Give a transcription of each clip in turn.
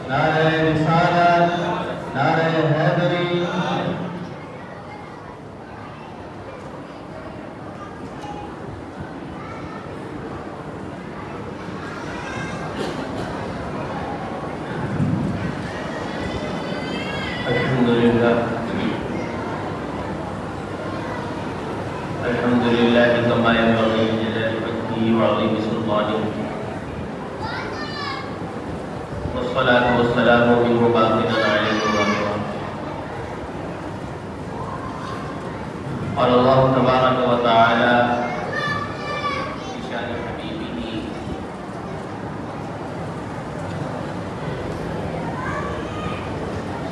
نعرہ رسالت، نعرہ حیدری۔ الحمد للہ كما ينبغي لجلال وجهه وعظيم سلطانه، والصلاة والسلام منه باقنا عليه وعلى قال الله تبارك وتعالى في شأن حبيبه: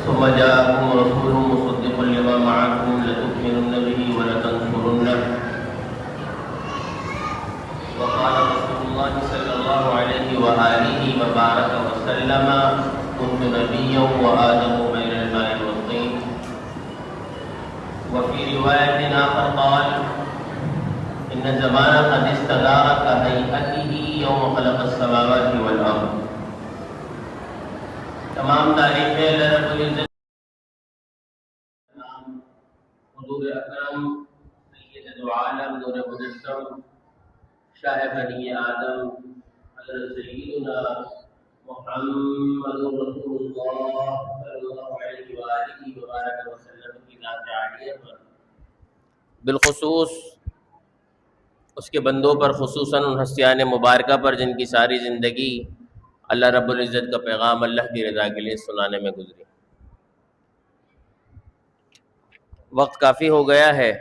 ثم جاءكم رسول مصدق لما معكم لتؤمنن به ولتنصرنه. وقال رسول الله صلى الله عليه وآله وبارك وسلم: كنت نبيا وآدم بين الماء والطين. وفي رواية آخر قال: إن الزمان قد استدار كهيئته يوم خلق السماوات والأرض. تمام تعریفیں اللہ رب العزت حضور اکرم سید دو عالم نور مجسم شاہ بنی آدم حضرت سیدنا محمد رسول اللہ صلی اللہ علیہ وآلہ وبارک وسلم کی ذات عالیہ پر، بالخصوص اس کے بندوں پر، خصوصاً ان ہستیان مبارکہ پر جن کی ساری زندگی اللہ رب العزت کا پیغام اللہ کی رضا کے لیے سنانے میں گزری۔ وقت کافی ہو گیا ہے،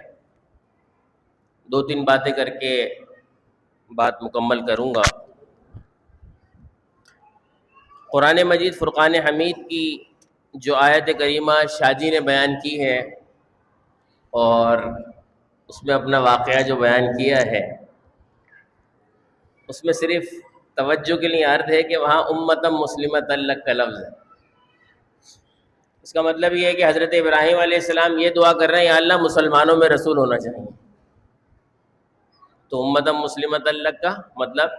دو تین باتیں کر کے بات مکمل کروں گا۔ قرآن مجید فرقان حمید کی جو آیت کریمہ شاہ جی نے بیان کی ہے اور اس میں اپنا واقعہ جو بیان کیا ہے، اس میں صرف توجہ کے لیے عرض ہے کہ وہاں امتم مسلمۃ اللہ کا لفظ ہے۔ اس کا مطلب یہ ہے کہ حضرت ابراہیم علیہ السلام یہ دعا کر رہے ہیں: یا اللہ مسلمانوں میں رسول ہونا چاہیے۔ تو امتم مسلمۃ اللہ کا مطلب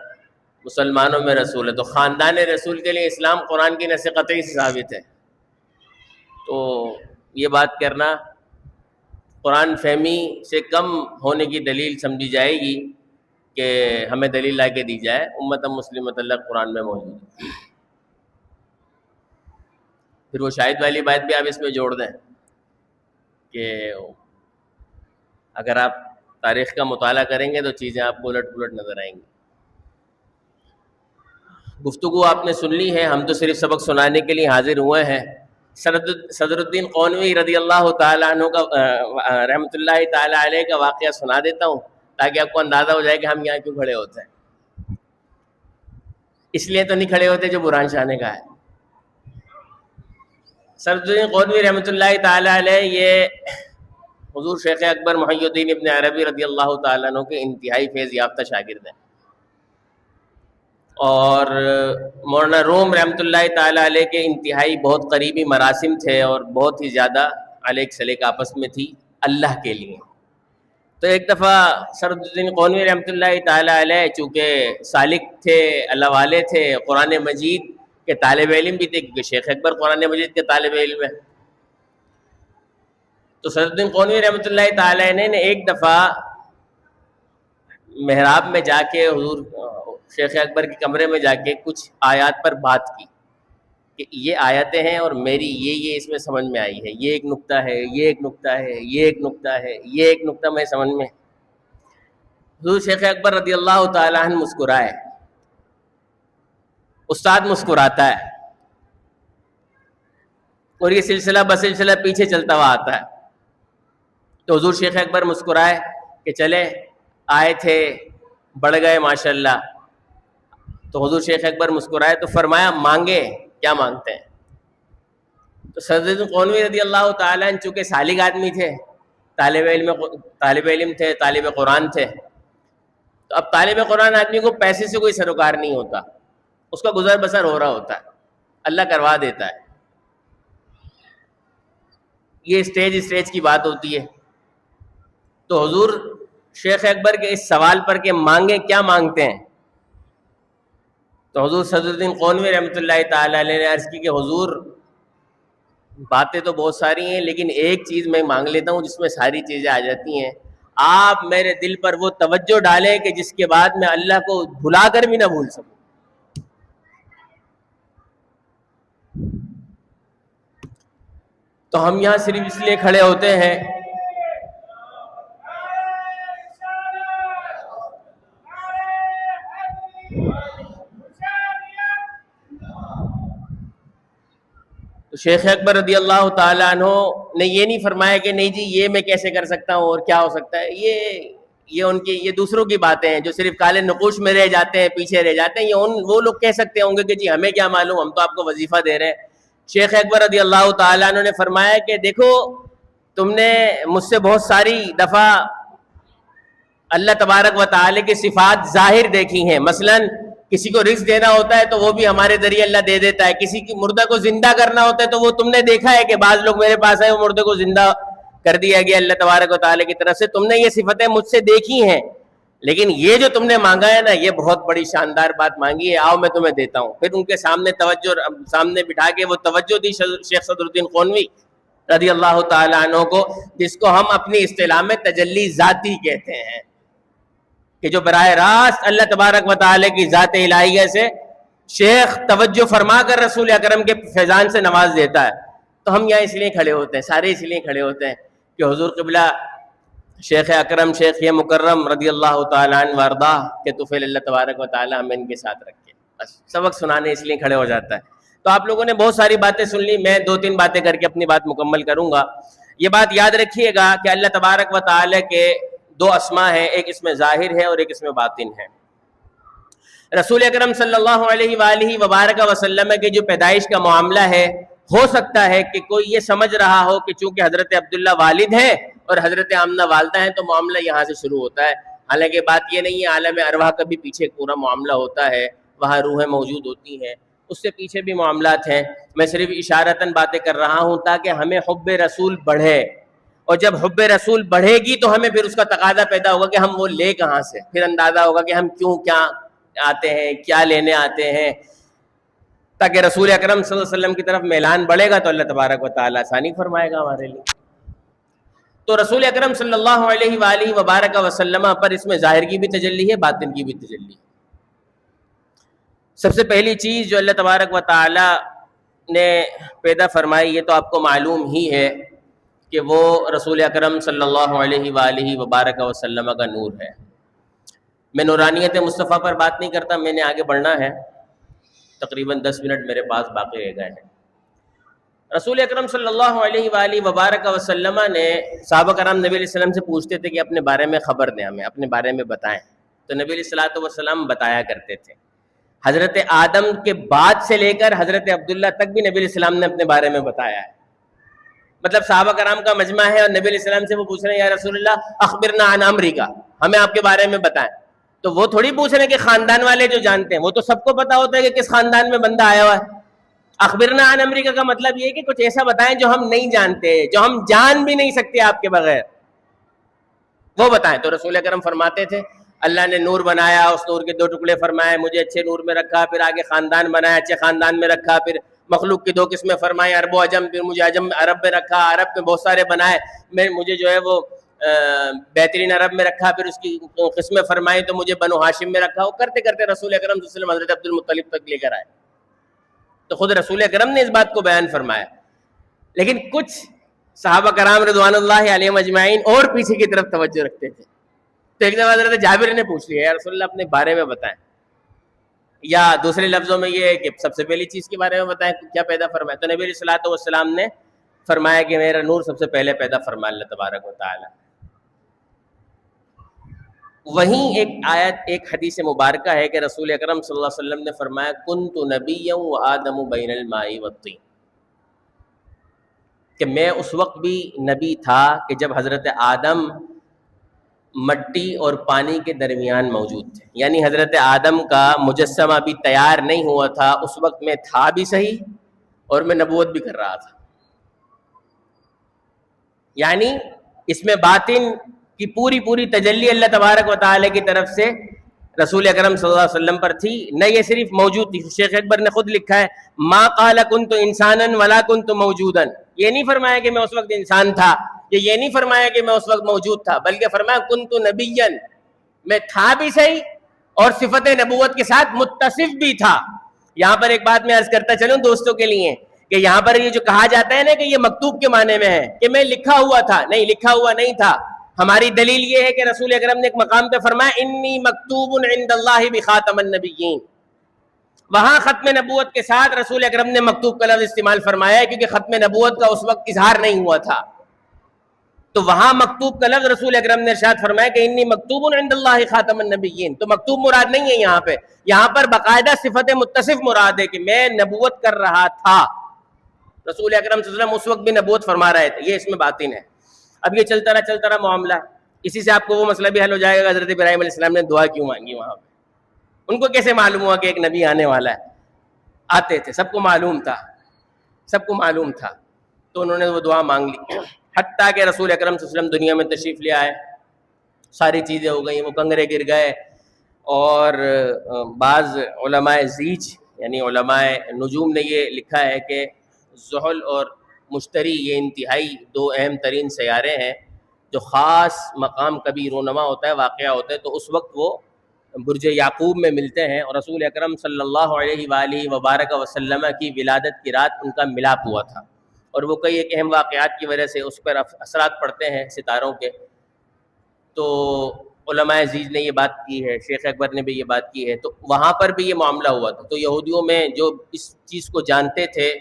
مسلمانوں میں رسول ہے، تو خاندان رسول کے لیے اسلام قرآن کی نص قطعی سے ثابت ہے۔ تو یہ بات کرنا قرآن فہمی سے کم ہونے کی دلیل سمجھی جائے گی کہ ہمیں دلیل لا کے دی جائے۔ امتم مسلمۃ اللہ قرآن میں موجود ہے۔ پھر وہ شاہد والی بات بھی آپ اس میں جوڑ دیں کہ اگر آپ تاریخ کا مطالعہ کریں گے تو چیزیں آپ کو الٹ پلٹ نظر آئیں گی۔ گفتگو آپ نے سن لی ہے، ہم تو صرف سبق سنانے کے لیے حاضر ہوئے ہیں۔ صدر الدین قونوی رضی اللہ تعالیٰ عنہ کا رحمۃ اللہ تعالیٰ علیہ کا واقعہ سنا دیتا ہوں تاکہ آپ کو اندازہ ہو جائے کہ ہم یہاں کیوں کھڑے ہوتے ہیں۔ اس لیے تو نہیں کھڑے ہوتے جو برہان شاہ نے کہا ہے۔ صدر الدین قونوی رحمۃ اللہ تعالیٰ علیہ یہ حضور شیخ اکبر محی الدین ابن عربی رضی اللہ تعالیٰ عنہ کے انتہائی فیض یافتہ شاگرد ہیں، اور مولانا روم رحمۃ اللہ تعالیٰ علیہ کے انتہائی بہت قریبی مراسم تھے اور بہت ہی زیادہ علیق سلیق آپس میں تھی اللہ کے لیے۔ تو ایک دفعہ صدر الدین قونوی رحمۃ اللہ تعالیٰ علیہ چونکہ سالک تھے، اللہ والے تھے، قرآن مجید کے طالب علم بھی تھے کیونکہ شیخ اکبر قرآن مجید کے طالب علم ہے، تو صدر الدین قونوی رحمۃ اللہ تعالیٰ نے ایک دفعہ محراب میں جا کے حضور شیخ اکبر کے کمرے میں جا کے کچھ آیات پر بات کی کہ یہ آیتیں ہیں اور میری یہ اس میں سمجھ میں آئی ہے، یہ ایک نقطہ ہے، یہ ایک نقطہ ہے، یہ ایک نقطہ ہے، یہ ایک نقطہ میں سمجھ میں۔ حضور شیخ اکبر رضی اللہ تعالیٰ عنہ مسکرائے، استاد مسکراتا ہے اور یہ سلسلہ بسلسلہ پیچھے چلتا ہوا آتا ہے۔ تو حضور شیخ اکبر مسکرائے کہ چلے آئے تھے بڑھ گئے ماشاءاللہ۔ تو حضور شیخ اکبر مسکرائے تو فرمایا مانگے کیا مانگتے ہیں؟ تو صدر قونوی رضی اللہ تعالیٰ عنہ چونکہ سالک آدمی تھے، طالب علم تھے، طالب قرآن تھے، تو اب طالب قرآن آدمی کو پیسے سے کوئی سروکار نہیں ہوتا، اس کا گزر بسر ہو رہا ہوتا ہے، اللہ کروا دیتا ہے۔ یہ اسٹیج کی بات ہوتی ہے۔ تو حضور شیخ اکبر کے اس سوال پر کہ مانگیں کیا مانگتے ہیں، تو حضور صدر الدین قونوی رحمۃ اللہ تعالی علیہ نے عرض کی کہ حضور باتیں تو بہت ساری ہیں لیکن ایک چیز میں مانگ لیتا ہوں جس میں ساری چیزیں آ جاتی ہیں، آپ میرے دل پر وہ توجہ ڈالیں کہ جس کے بعد میں اللہ کو بھلا کر بھی نہ بھول سکوں۔ تو ہم یہاں صرف اس لیے کھڑے ہوتے ہیں تو شیخ اکبر رضی اللہ تعالیٰ عنہ نے یہ نہیں فرمایا کہ نہیں جی یہ میں کیسے کر سکتا ہوں اور کیا ہو سکتا ہے، یہ ان کی یہ دوسروں کی باتیں ہیں جو صرف کالے نقوش میں رہ جاتے ہیں، پیچھے رہ جاتے ہیں، یہ وہ لوگ کہہ سکتے ہوں گے کہ جی ہمیں کیا معلوم، ہم تو آپ کو وظیفہ دے رہے ہیں۔ شیخ اکبر رضی اللہ تعالیٰ عنہ نے فرمایا کہ دیکھو تم نے مجھ سے بہت ساری دفعہ اللہ تبارک و تعالی کی صفات ظاہر دیکھی ہیں، مثلاً کسی کو رزق دینا ہوتا ہے تو وہ بھی ہمارے ذریعے اللہ دے دیتا ہے، کسی کی مردہ کو زندہ کرنا ہوتا ہے تو وہ تم نے دیکھا ہے کہ بعض لوگ میرے پاس آئے وہ مردے کو زندہ کر دیا گیا اللہ تبارک و تعالی کی طرف سے، تم نے یہ صفتیں مجھ سے دیکھی ہیں، لیکن یہ جو تم نے مانگا ہے نا یہ بہت بڑی شاندار بات مانگی ہے، آؤ میں تمہیں دیتا ہوں۔ پھر ان کے سامنے توجہ سامنے بٹھا کے وہ توجہ دی شیخ صدر الدین قونوی رضی اللہ تعالی عنہ کو، جس کو ہم اپنی اصطلاح میں تجلی ذاتی کہتے ہیں، کہ جو براہ راست اللہ تبارک و تعالی کی ذات الہیہ سے شیخ توجہ فرما کر رسول اکرم کے فیضان سے نواز دیتا ہے۔ تو ہم یہاں اس لیے کھڑے ہوتے ہیں، سارے اس لیے کھڑے ہوتے ہیں کہ حضور قبلہ شیخ اکرم شیخ مکرم رضی اللہ تعالیٰ عنہ وارضاہ کے طفیل اللہ تبارک و تعالی ہمیں ان کے ساتھ رکھے، بس سبق سنانے اس لیے کھڑے ہو جاتا ہے۔ تو آپ لوگوں نے بہت ساری باتیں سن لی، میں 2-3 باتیں کر کے اپنی بات مکمل کروں گا۔ یہ بات یاد رکھیے گا کہ اللہ تبارک و تعالی کے 2 اسماء ہیں، ایک اس میں ظاہر ہے اور ایک اس میں باطن ہے۔ رسول اکرم صلی اللہ علیہ وآلہ وبارک وسلم کی جو پیدائش کا معاملہ ہے، ہو سکتا ہے کہ کوئی یہ سمجھ رہا ہو کہ چونکہ حضرت عبداللہ والد ہیں اور حضرت آمنہ والدہ ہیں تو معاملہ یہاں سے شروع ہوتا ہے، حالانکہ بات یہ نہیں ہے، عالم ارواح کا بھی پیچھے پورا معاملہ ہوتا ہے، وہاں روحیں موجود ہوتی ہیں، اس سے پیچھے بھی معاملات ہیں۔ میں صرف اشارتاً باتیں کر رہا ہوں تاکہ ہمیں حب رسول بڑھے، اور جب حب رسول بڑھے گی تو ہمیں پھر اس کا تقاضا پیدا ہوگا کہ ہم وہ لے کہاں سے، پھر اندازہ ہوگا کہ ہم کیوں کیا آتے ہیں، کیا لینے آتے ہیں، تاکہ رسول اکرم صلی اللہ علیہ وسلم کی طرف میلان بڑھے گا تو اللہ تبارک و تعالیٰ آسانی فرمائے گا ہمارے لیے۔ تو رسول اکرم صلی اللہ علیہ وآلہ وبارک وسلم پر اس میں ظاہر کی بھی تجلی ہے، باطن کی بھی تجلی ہے۔ سب سے پہلی چیز جو اللہ تبارک و تعالیٰ نے پیدا فرمائی، یہ تو آپ کو معلوم ہی ہے کہ وہ رسول اکرم صلی اللہ علیہ وآلہ وبارک وسلم کا نور ہے۔ میں نورانیت مصطفیٰ پر بات نہیں کرتا، میں نے آگے بڑھنا ہے، تقریباً 10 منٹ میرے پاس باقی رہ گئے ہیں۔ رسول اکرم صلی اللہ علیہ وآلہ وبارک وسلم نے صحابہ کرام نبی علیہ السلام سے پوچھتے تھے کہ اپنے بارے میں خبر دیں، ہمیں اپنے بارے میں بتائیں، تو نبی علیہ الصلوۃ والسلام بتایا کرتے تھے۔ حضرت آدم کے بعد سے لے کر حضرت عبداللہ تک بھی نبی علیہ السلام نے اپنے بارے میں بتایا ہے، مطلب صحابہ کرام کا مجمع ہے اور نبی علیہ السلام سے وہ پوچھ رہے ہیں یا رسول اللہ اخبرنا عن امریکہ، ہمیں آپ کے بارے میں بتائیں۔ تو وہ تھوڑی پوچھ رہے ہیں کہ خاندان والے جو جانتے ہیں، وہ تو سب کو پتا ہوتا ہے کہ کس خاندان میں بندہ آیا ہوا ہے۔ اخبرنا عن امریکہ کا مطلب یہ ہے کہ کچھ ایسا بتائیں جو ہم نہیں جانتے، جو ہم جان بھی نہیں سکتے آپ کے بغیر، وہ بتائیں۔ تو رسول اکرم فرماتے تھے اللہ نے نور بنایا، اس نور کے 2 ٹکڑے فرمائے، مجھے اچھے نور میں رکھا، پھر آگے خاندان بنایا، اچھے خاندان میں رکھا، پھر مخلوق کی 2 قسمیں فرمائی، عرب و عجم، پھر مجھے عرب میں رکھا، عرب میں بہت سارے بنائے، مجھے جو ہے وہ بہترین عرب میں رکھا، پھر اس کی قسمیں فرمائی تو مجھے بنو ہاشم میں رکھا۔ وہ کرتے کرتے رسول اکرم صلی اللہ علیہ وسلم حضرت عبد المطلب تک لے کر آئے، تو خود رسول اکرم نے اس بات کو بیان فرمایا۔ لیکن کچھ صحابہ کرام رضوان اللہ علیہم اجمعین اور پیچھے کی طرف توجہ رکھتے تھے، تو ایک دفعہ حضرت جابر نے پوچھ لیا یا رسول اللہ اپنے بارے میں بتائیں، یا دوسرے لفظوں میں یہ ہے کہ سب سے پہلی چیز کے بارے میں بتائیں کیا پیدا فرمایا۔ تو نبی علیہ الصلوۃ والسلام نے فرمایا کہ میرا نور سب سے پہلے پیدا فرمایا اللہ تبارک و تعالی۔ وہیں ایک آیت، ایک حدیث مبارکہ ہے کہ رسول اکرم صلی اللہ علیہ وسلم نے فرمایا کنت نبیا وآدم بین الماء والطین، کہ میں اس وقت بھی نبی تھا کہ جب حضرت آدم مٹی اور پانی کے درمیان موجود تھے، یعنی حضرت آدم کا مجسمہ بھی تیار نہیں ہوا تھا، اس وقت میں تھا بھی صحیح اور میں نبوت بھی کر رہا تھا۔ یعنی اس میں باطن کی پوری تجلی اللہ تبارک و تعالی کی طرف سے رسول اکرم صلی اللہ علیہ وسلم پر تھی نہ یہ صرف موجود تھی. شیخ اکبر نے خود لکھا ہے ما قال کنت انسانا ولا کنت موجودا, یہ نہیں فرمایا کہ میں اس وقت انسان تھا, یہ نہیں فرمایا کہ میں اس وقت موجود تھا, بلکہ فرمایا کنت نبیا, میں تھا بھی صحیح اور صفت نبوت کے ساتھ متصف بھی تھا. یہاں پر ایک بات میں عرض کرتا چلوں دوستوں کے لیے کہ یہاں پر یہ جو کہا جاتا ہے نا کہ یہ مکتوب کے معنی میں ہے کہ میں لکھا ہوا تھا, نہیں, لکھا ہوا نہیں تھا. ہماری دلیل یہ ہے کہ رسول اکرم نے ایک مقام پہ فرمایا انی مکتوب عند اللہ بخاتم النبیین, وہاں ختم نبوت کے ساتھ رسول اکرم نے مکتوب کا لفظ استعمال فرمایا ہے کیونکہ ختم نبوت کا اس وقت اظہار نہیں ہوا تھا. تو وہاں مکتوب کا لفظ رسول اکرم نے ارشاد فرمایا کہ انی مکتوب عند اللہ خاتم النبیین, تو مکتوب مراد نہیں ہے یہاں پہ, یہاں پر باقاعدہ صفت متصف مراد ہے کہ میں نبوت کر رہا تھا. رسول اکرم صلی اللہ علیہ وسلم اس وقت بھی نبوت فرما رہے تھے, یہ اس میں باطن ہے. اب یہ چلتا رہا معاملہ, اسی سے آپ کو وہ مسئلہ بھی حل ہو جائے گا حضرت ابراہیم علیہ السلام نے دعا کیوں مانگی وہاں پہ. ان کو کیسے معلوم ہوا کہ ایک نبی آنے والا ہے؟ آتے تھے, سب کو معلوم تھا, تو انہوں نے وہ دعا مانگ لی. حتیٰ کہ رسول اکرم صلی اللہ علیہ وسلم دنیا میں تشریف لے آئے, ساری چیزیں ہو گئیں, وہ کنگرے گر گئے, اور بعض علماء زیج یعنی علماء نجوم نے یہ لکھا ہے کہ زحل اور مشتری یہ انتہائی دو اہم ترین سیارے ہیں جو خاص مقام کبھی رونما ہوتا ہے, واقعہ ہوتا ہے, تو اس وقت وہ برج یعقوب میں ملتے ہیں, اور رسول اکرم صلی اللہ علیہ وآلہ وبارک وسلم کی ولادت کی رات ان کا ملاپ ہوا تھا, اور وہ کئی ایک اہم واقعات کی وجہ سے اس پر اثرات پڑتے ہیں ستاروں کے. تو علماء عزیز نے یہ بات کی ہے, شیخ اکبر نے بھی یہ بات کی ہے, تو وہاں پر بھی یہ معاملہ ہوا تھا. تو یہودیوں میں جو اس چیز کو جانتے تھے,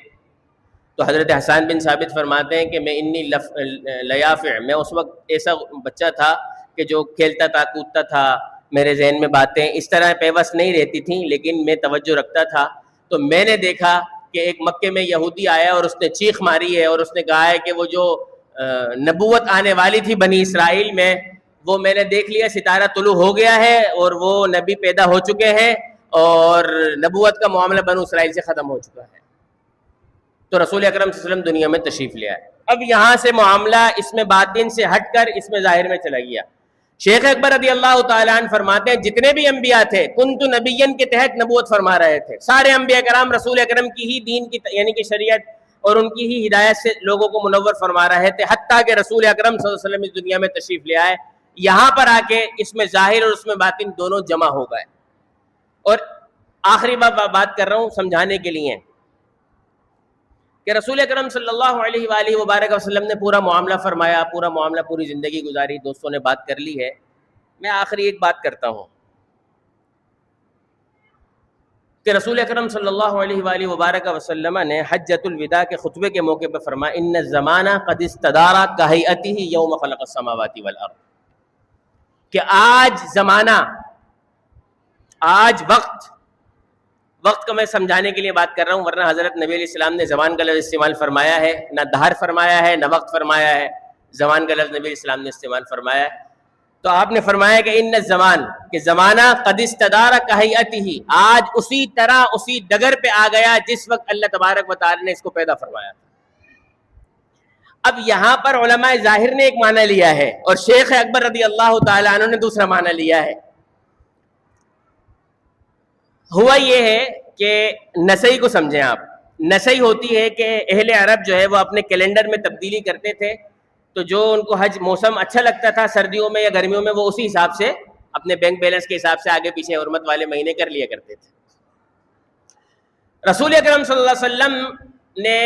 تو حضرت حسان بن ثابت فرماتے ہیں کہ میں انی لیافع, میں اس وقت ایسا بچہ تھا کہ جو کھیلتا تھا, کودتا تھا, میرے ذہن میں باتیں اس طرح پیوست نہیں رہتی تھیں, لیکن میں توجہ رکھتا تھا. تو میں نے دیکھا کہ ایک مکے میں یہودی آیا اور اس نے چیخ ماری ہے, اور اس نے کہا ہے کہ وہ جو نبوت آنے والی تھی بنی اسرائیل میں, وہ میں نے دیکھ لیا, ستارہ طلوع ہو گیا ہے اور وہ نبی پیدا ہو چکے ہیں, اور نبوت کا معاملہ بنو اسرائیل سے ختم ہو چکا ہے. تو رسول اکرم صلی اللہ علیہ وسلم دنیا میں تشریف لے آئے. اب یہاں سے معاملہ اس میں باطن سے ہٹ کر اس میں ظاہر میں چلا گیا. شیخ اکبر رضی اللہ تعالیٰ عنہ فرماتے ہیں جتنے بھی انبیاء تھے کنت نبیین کے تحت نبوت فرما رہے تھے. سارے انبیاء کرام رسول اکرم کی ہی دین کی یعنی کہ شریعت اور ان کی ہی ہدایت سے لوگوں کو منور فرما رہے تھے, حتیٰ کہ رسول اکرم صلی اللہ علیہ وسلم اس دنیا میں تشریف لے آئے. یہاں پر آ کے اس میں ظاہر اور اس میں باطن دونوں جمع ہو گئے. اور آخری بات کر رہا ہوں سمجھانے کے لیے کہ رسول اکرم صلی اللہ علیہ وآلہ وبارک وسلم نے پورا معاملہ فرمایا, پورا معاملہ, پوری زندگی گزاری, دوستوں نے بات کر لی ہے. میں آخری ایک بات کرتا ہوں کہ رسول اکرم صلی اللہ علیہ وآلہ وبارک وسلم نے حجۃ الوداع کے خطبے کے موقع پہ فرمایا ان الزمانہ قد استدار کہیئتہ یوم خلق السماوات والارض, کہ آج زمانہ, آج وقت کو میں سمجھانے کے لیے بات کر رہا ہوں, ورنہ حضرت نبی علیہ السلام نے زمان کا لفظ استعمال فرمایا ہے, نہ دہر فرمایا ہے نہ وقت فرمایا ہے, زمان کا لفظ نبی علیہ السلام نے استعمال فرمایا ہے. تو آپ نے فرمایا کہ ان الزمان, کہ زمانہ قد استدار کہیئتہ, آج اسی طرح اسی ڈگر پہ آ گیا جس وقت اللہ تبارک و تعالی نے اس کو پیدا فرمایا تھا. اب یہاں پر علماء ظاہر نے ایک معنی لیا ہے اور شیخ اکبر رضی اللہ تعالیٰ عنہ نے دوسرا معنی لیا ہے. ہوا یہ ہے کہ نسائی کو سمجھیں آپ. نسائی ہوتی ہے کہ اہل عرب جو ہے وہ اپنے کیلنڈر میں تبدیلی کرتے تھے, تو جو ان کو حج موسم اچھا لگتا تھا سردیوں میں یا گرمیوں میں, وہ اسی حساب سے اپنے بینک بیلنس کے حساب سے آگے پیچھے حرمت والے مہینے کر لیا کرتے تھے. رسول اکرم صلی اللہ علیہ وسلم نے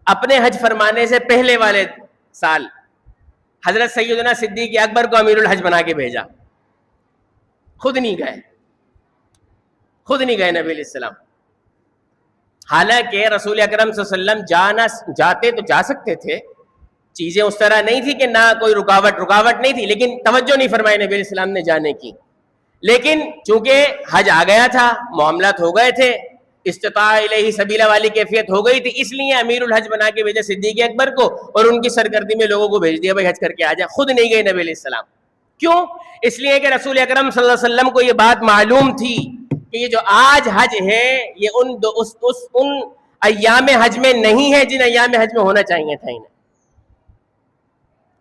اپنے حج فرمانے سے پہلے والے سال حضرت سیدنا صدیق اکبر کو امیر الحج بنا کے بھیجا. خود نہیں گئے نبی علیہ السلام. حالانکہ رسول اکرم صلی اللہ علیہ وسلم جاتے تو جا سکتے تھے, چیزیں اس طرح نہیں تھی کہ نہ کوئی رکاوٹ نہیں تھی, لیکن توجہ نہیں فرمائی نبی علیہ السلام نے جانے کی. لیکن چونکہ حج آ گیا تھا, معاملات ہو گئے تھے, استطاع الیہ سبیلا والی کیفیت ہو گئی تھی, اس لیے امیر الحج بنا کے بھیجا صدیق اکبر کو, اور ان کی سرگردی میں لوگوں کو بھیج دیا بھائی حج کر کے آ جائے. خود نہیں گئے نبی علیہ السلام. کیوں؟ اس لیے کہ رسول اکرم صلی اللہ علیہ وسلم کو یہ بات معلوم تھی کہ یہ جو آج حج ہے یہ ان ایام حج میں نہیں ہے جن ایام حج میں ہونا چاہیے تھا انہیں.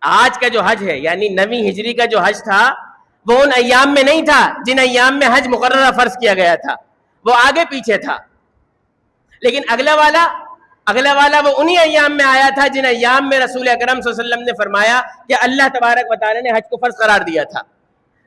آج کا جو حج ہے یعنی 9 ہجری کا جو حج تھا, وہ ان ایام میں نہیں تھا جن ایام میں حج مقررہ فرض کیا گیا تھا، وہ آگے پیچھے تھا. لیکن اگلا والا وہ انہی ایام میں آیا تھا جن ایام میں رسول اکرم صلی اللہ علیہ وسلم نے فرمایا کہ اللہ تبارک و تعالی نے حج کو فرض قرار دیا تھا.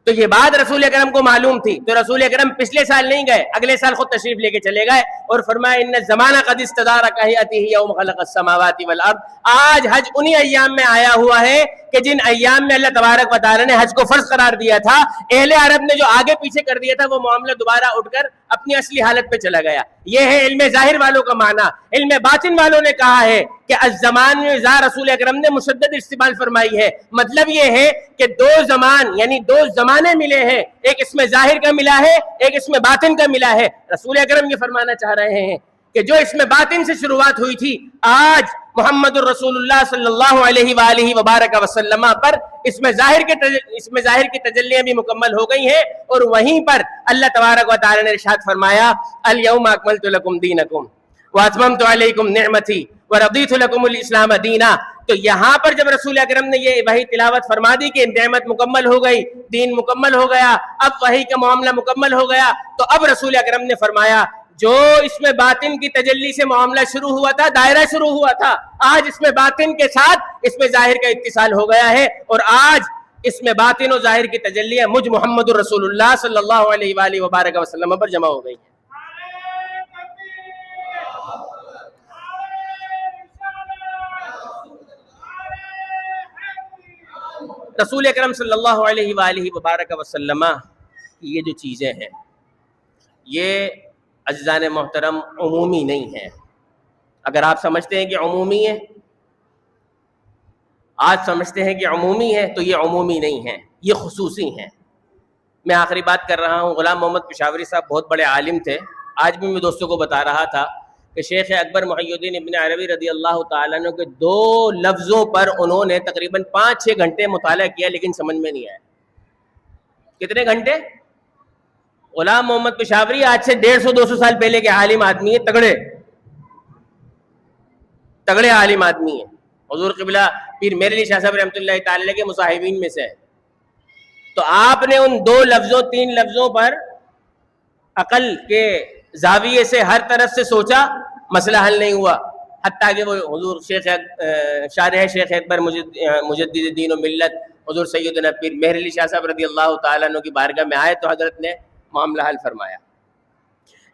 تو یہ بات رسول اکرم کو معلوم تھی، تو رسول اکرم پچھلے سال نہیں گئے، اگلے سال خود تشریف لے کے چلے گئے اور فرمایا ان الزمان قد استدار کہیئتہ یوم خلق السماوات والارض. آج حج انہی ایام میں آیا ہوا ہے کہ جن ایام میں اللہ تبارک و تعالی نے حج کو فرض قرار دیا تھا. اہل عرب نے جو آگے پیچھے کر دیا تھا وہ معاملہ دوبارہ اٹھ کر اپنی اصلی حالت پہ چلا گیا. یہ ہے علم ظاہر والوں کا معنی. علم باطن والوں نے کہا ہے کہ الزمان میں رسول اکرم نے مشدد استعمال فرمائی ہے. مطلب یہ ہے کہ دو زمان یعنی دو زمانے ملے ہیں، ایک اس میں ظاہر کا ملا ہے، ایک اس میں باطن کا ملا ہے. رسول اکرم یہ فرمانا چاہ رہے ہیں کہ جو اس میں باطن سے شروعات ہوئی تھی، آج محمد الرسول اللہ صلی اللہ علیہ وآلہ وبارک وسلم پر اس میں ظاہر کی تجلیاں بھی مکمل ہو گئی ہیں. اور وہیں پر اللہ تبارک و تعالی نے ارشاد فرمایا الیوم اکملت لکم دینکم واتممت علیکم نعمتی ورضیت لکم الاسلام دینا. تو یہاں پر جب رسول اکرم نے یہ وحی تلاوت فرما دی کہ نعمت مکمل ہو گئی، دین مکمل ہو گیا، اب وحی کا معاملہ مکمل ہو گیا، تو اب رسول اکرم نے فرمایا جو اس میں باطن کی تجلی سے معاملہ شروع ہوا تھا، دائرہ شروع ہوا تھا، آج اس میں باطن کے ساتھ اس میں ظاہر کا اتصال ہو گیا ہے. اور آج اس میں باطن و ظاہر کی تجلیاں مجھ محمد الرسول اللہ صلی اللہ علیہ وآلہ وبارک وسلم پر جمع ہو گئی ہیں. رسول اکرم صلی اللہ علیہ وآلہ وبارک وسلم کی یہ جو چیزیں ہیں یہ عزیزان محترم عمومی نہیں ہے. اگر آپ سمجھتے ہیں کہ عمومی ہے، آج سمجھتے ہیں کہ عمومی ہے، تو یہ عمومی نہیں ہے، یہ خصوصی ہیں. میں آخری بات کر رہا ہوں. غلام محمد پشاوری صاحب بہت بڑے عالم تھے. آج بھی میں دوستوں کو بتا رہا تھا کہ شیخ اکبر محی الدین ابن عربی رضی اللہ تعالیٰ عنہ کے 2 لفظوں پر انہوں نے تقریباً 5-6 گھنٹے مطالعہ کیا، لیکن سمجھ میں نہیں آیا. کتنے گھنٹے؟ غلام محمد پشاوری آج سے 150-200 سال پہلے کے عالم آدمی ہیں، تگڑے عالم آدمی ہیں. حضور قبلہ پیر میرعلی شاہ صاحب رحمۃ اللہ تعالی کے مصاحبین میں سے ہے. تو آپ نے ان 2 لفظوں 3 لفظوں پر عقل کے زاویے سے ہر طرف سے سوچا، مسئلہ حل نہیں ہوا. حتیٰ کہ وہ حضور شارح شیخ اکبر مجدد دین و ملت حضور سیدنا پیر میرعلی شاہ صاحب رضی اللہ تعالیٰ عنہ کی بارگاہ میں آئے تو حضرت نے معاملہ حل فرمایا.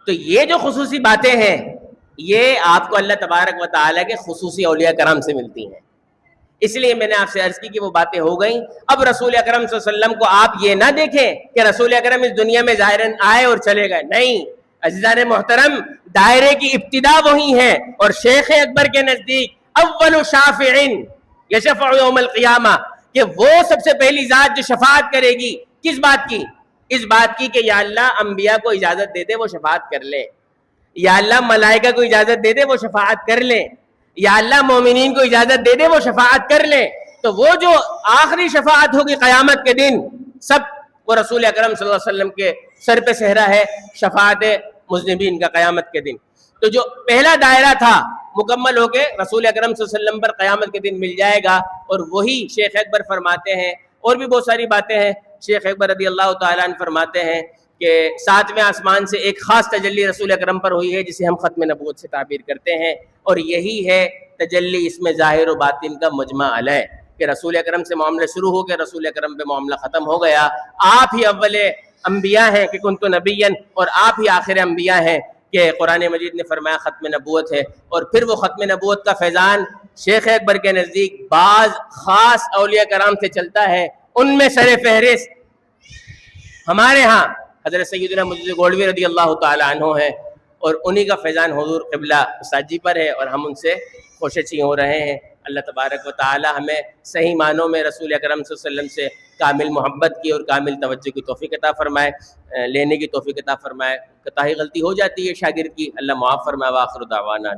تو یہ جو خصوصی باتیں ہیں یہ آپ کو اللہ تبارک و تعالیٰ کے خصوصی اولیاء کرام سے ملتی ہیں. اس لیے میں نے آپ سے عرض کی کہ وہ باتیں ہو گئیں. اب رسول اکرم صلی اللہ علیہ وسلم کو آپ یہ نہ دیکھیں کہ رسول اکرم اس دنیا میں ظاہراً آئے اور چلے گئے. نہیں عزیزان محترم، دائرے کی ابتدا وہی ہے. اور شیخ اکبر کے نزدیک اول شافع یشفع یوم القیامہ، کہ وہ سب سے پہلی ذات جو شفاعت کرے گی. کس بات کی؟ اس بات کی کہ یا اللہ انبیاء کو اجازت دے دے وہ شفاعت کر لیں، یا اللہ ملائکہ کو اجازت دے دے وہ شفاعت کر لیں، یا اللہ مومنین کو اجازت دے دے وہ شفاعت کر لیں. تو وہ جو آخری شفاعت ہوگی قیامت کے دن، سب وہ رسول اکرم صلی اللہ علیہ وسلم کے سر پہ صحرا ہے شفاعت مذنبین کا قیامت کے دن. تو جو پہلا دائرہ تھا مکمل ہو کے رسول اکرم صلی اللہ علیہ وسلم پر قیامت کے دن مل جائے گا. اور وہی شیخ اکبر فرماتے ہیں، اور بھی بہت ساری باتیں ہیں. شیخ اکبر رضی اللہ تعالیٰ عنہ فرماتے ہیں کہ 7ویں آسمان سے ایک خاص تجلی رسول اکرم پر ہوئی ہے جسے ہم ختم نبوت سے تعبیر کرتے ہیں. اور یہی ہے تجلی اس میں ظاہر و باطن کا مجمع علیہ، کہ رسول اکرم سے معاملہ شروع ہو کے رسول اکرم پہ معاملہ ختم ہو گیا. آپ ہی اول انبیاء ہیں کہ کنت نبیًا، اور آپ ہی آخر انبیاء ہیں کہ قرآن مجید نے فرمایا ختم نبوت ہے. اور پھر وہ ختم نبوت کا فیضان شیخ اکبر کے نزدیک بعض خاص اولیاء کرام سے چلتا ہے. ان میں سر فہرست ہمارے ہاں حضرت سیدنا مجدد گولوی رضی اللہ تعالی عنہ ہیں، اور انہی کا فیضان حضور قبلہ استاد جی پر ہے، اور ہم ان سے خوشچی ہو رہے ہیں. اللہ تبارک و تعالی ہمیں صحیح معنوں میں رسول اکرم صلی اللہ علیہ وسلم سے کامل محبت کی اور کامل توجہ کی توفیق عطا فرمائے، لینے کی توفیق عطا فرمائے. کوتاہی غلطی ہو جاتی ہے شاگرد کی، اللہ معاف فرمائے. وآخر دعوانا